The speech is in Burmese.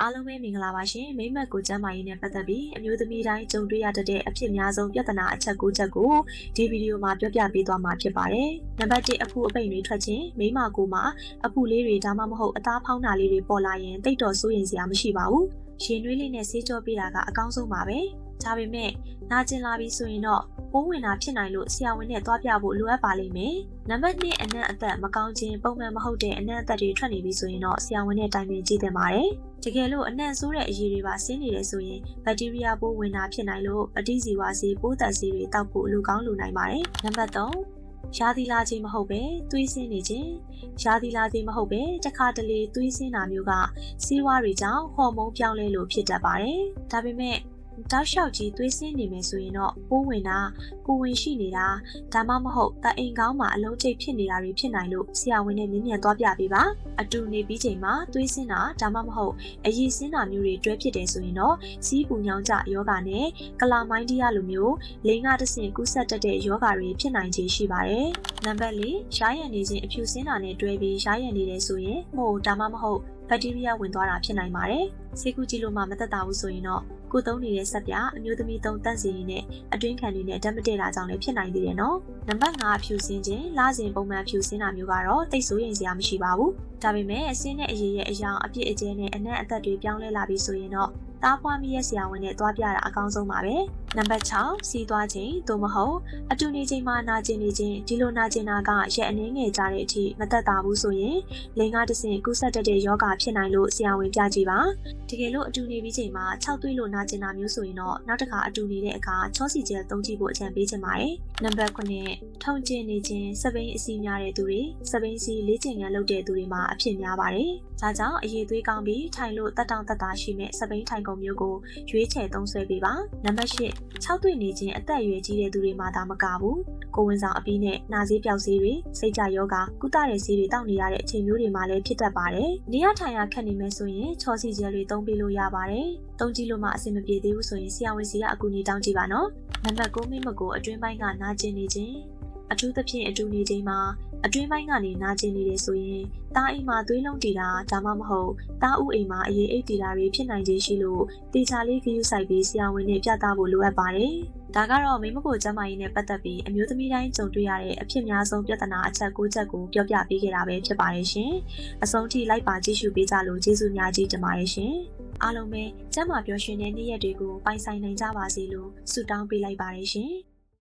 အားလုံးပဲမင်္ဂလာပါရှင်မိမ့်မက်ကိုကျမ်းမာရေးနဲ့ပတ်သက်ပြီးအမျိုးသမီးတိုင်းကြုံတွေ့ရတဲ့အဖြစ်အများဆုံးပြဿနာအချက်၉ချက်ကိုဒီဗီဒီယိုမှာပြောပြပေးသွားမှာဖြစ်ပါတယ်။နံပါတ်1အဖူအပိန်တွေထွက်ခြင်းမိမကိုမှာအဖူလေးတွေဒါမှမဟုတ်အသားဖောင်းတာလေးတွေပေါ်လာရင်တိတ်တော်စိုးရင်စရာမရှိပါဘူး။ရင်နွေးလေးနဲ့ဆေးကြောပေးတာကအကောင်းဆုံးပါပဲ။ဒါပေမဲ့နာကျင်လာပြီဆိုရင်တော့ပိုးဝင်တာဖြစ်နိုင်လို့ဆရာဝန်နဲ့တွားပြဖို့လိုအပ်ပါလိမ့်မယ်။နံပါတ်2အနံ့အသက်မကောင်းခြင်းပုံမှန်မဟုတ်တဲ့အနံ့အသက်တွေထွက်နေပြီဆိုရင်တော့ဆရာဝန်နဲ့တိုင်ပင်ကြည့်သင့်ပါတယ်။တကယ်လို့အနံ့ဆိုးတဲ့အရည်တွေပါဆင်းနေတယ်ဆိုရင်ဘက်တီးရီးယားပိုးဝင်တာဖြစ်နိုင်လို့ပဋိဇီဝဆေးပိုးသက်ဆေးတွေတောက်ဖို့လိုကောင်းလိုနိုင်ပါတယ်။နံပါတ်3ရာသီလာခြင်းမဟုတ်ပဲသွေးဆင်းနေခြင်းရာသီလာခြင်းမဟုတ်ပဲတစ်ခါတလေသွေးဆင်းတာမျိုးကဆေးဝါးတွေကြောင့်ဟော်မုန်းပြောင်းလဲလို့ဖြစ်တတ်ပါတယ်။ဒါပေမဲ့တောက်လျှောက်ကြီးသွေးဆင်းနေမယ်ဆိုရင်တော့ပိုးဝင်တာကိုဝင်ရှိနေတာဒါမှမဟုတ်တအိမ်ကောင်းမှာအလုံးကျိတ်ဖြစ်နေတာတွေဖြစ်နိုင်လို့ဆရာဝန်နဲ့မြင်မြန်သွားပြပေးပါအတူနေပြီးချိန်မှာသွေးဆင်းတာဒါမှမဟုတ်အရည်ဆင်းတာမျိုးတွေတွဲဖြစ်တယ်ဆိုရင်တော့စီးပူညောင်းကြယောဂနဲ့ကလာမိုင်းဒီယာလိုမျိုးလိင်္ဂတဆင့်ကူးစက်တတ်တဲ့ယောဂတွေဖြစ်နိုင်ခြေရှိပါတယ်နံပါတ်4ရှားရံနေခြင်းအဖြူဆင်းတာနဲ့တွဲပြီးရှားရံနေတယ်ဆိုရင်မို့ဒါမှမဟုတ်ဘက်တီးရီးယားဝင်သွားတာဖြစ်နိုင်ပါတယ်ဆေးကုကြည့်လို့မှမသက်သာဘူးဆိုရင်တော့ကိုသုံးနေတဲ့ဆက်ပြအမျိုးသမီးသုံးတန့်စီရင်နဲ့အတွင်းခံတွေနဲ့ဓာတ်မတည့်တာကြောင့်လည်းဖြစ်နိုင်သေးတယ်နော်နံပါတ်5အဖြူစင်းခြင်းလစဉ်ပုံမှန်ဖြူစင်းတာမျိုးကတော့တိတ်ဆိုးရင်စရာမရှိပါဘူးဒါပေမဲ့အစင်းနဲ့အရည်ရဲ့အယောင်အပြည့်အကျဲနဲ့အနံ့အသက်တွေပြောင်းလဲလာပြီဆိုရင်တော့သားဖွားမိရဲ့ဆရာဝန်နဲ့တွားပြတာအကောင်းဆုံးပါပဲနံပါတ်6စီးသွားခြင်းသို့မဟုတ်အတူနေချိန်မှာနာကျင်နေခြင်းဒီလိုနာကျင်တာကရက်အနည်းငယ်ကြာတဲ့အထိမသက်သာဘူးဆိုရင်လိင်္ဂတဆင့်ကူးစက်တတ်တဲ့ယောဂဖြစ်နိုင်လို့ဆရာဝန်ပြကြည့်ပါတကယ်လို့အတူနေပြီးချိန်မှာ6သွေးလို့နာကျင်တာမျိုးဆိုရင်တော့နောက်တစ်ခါအတူနေတဲ့အခါချောစီဂျယ်သုံးကြည့်ဖို့အကြံပေးချင်ပါတယ်နံပါတ်9ထုံကျင်နေခြင်းစပိန်အစီများတဲ့သူတွေစပိန်စီလေ့ကျင့်ခန်းလုပ်တဲ့သူတွေမှာအဖြစ်များပါတယ်ဒါကြောင့်အရေးသွေးကောင်းပြီးထိုင်လို့တက်တောင့်တက်တာရှိမဲ့စပိန်ထိုင်ကုန်မျိုးကိုရွေးချယ်သုံးစွဲပေးပါနံပါတ်10 6သွေးနေခြင်းအသက်အရွယ်ကြီးတဲ့သူတွေမှာဒါမကဘူးကိုဝင်ဆောင်အပြီးနဲ့နာဆေးပြောက်ဆေးတွေစိတ်ကြယောဂကုသတဲ့ဆေးတွေတောက်နေရတဲ့အချိန်မျိုးတွေမှာလည်းဖြစ်တတ်ပါတယ်နေရထိုင်ရခက်နေမယ်ဆိုရင်ချောစီဂျယ်တွေသုံးပေးလို့ရပါတယ်သုံးကြည့်လို့မှအဆင်မပြေသေးဘူးဆိုရင်ဆရာဝန်စီကအကူအညီတောင်းကြည့်ပါနော်နံပါတ်9မိမကိုအတွင်းပိုင်းကနာကျင်နေခြင်းအထူးသဖြင့်အတူနေချိန်မှာအတွင်းပိုင်းကနေနာကျင်နေတယ်ဆိုရင်တားအိမ်မှာသွေးလုံးတီတာဒါမှမဟုတ်တားဥအိမ်မှာအရေးအိတ်တီတာတွေဖြစ်နိုင်ခြေရှိလို့တေချာလေးဂရုစိုက်ပြီးဆရာဝန်နဲ့ပြသဖို့လိုအပ်ပါတယ်ဒါကတော့မိမကိုကျမ်းမာရေးနဲ့ပတ်သက်ပြီးအမျိုးသမီးတိုင်းကြုံတွေ့ရတဲ့အဖြစ်များဆုံးပြဿနာအချက်၉ချက်ကိုပြောပြပေးခဲ့တာပဲဖြစ်ပါတယ်ရှင်အဆုံးထိလိုက်ပါကြည့်ရှုပေးကြလို့ကျေးဇူးများကြီးတင်ပါတယ်ရှင်အားလုံးပဲကျမ်းမာပျော်ရွှင်တဲ့နေ့ရက်တွေကိုပိုင်ဆိုင်နိုင်ကြပါစေလို့ဆုတောင်းပေးလိုက်ပါတယ်ရှင်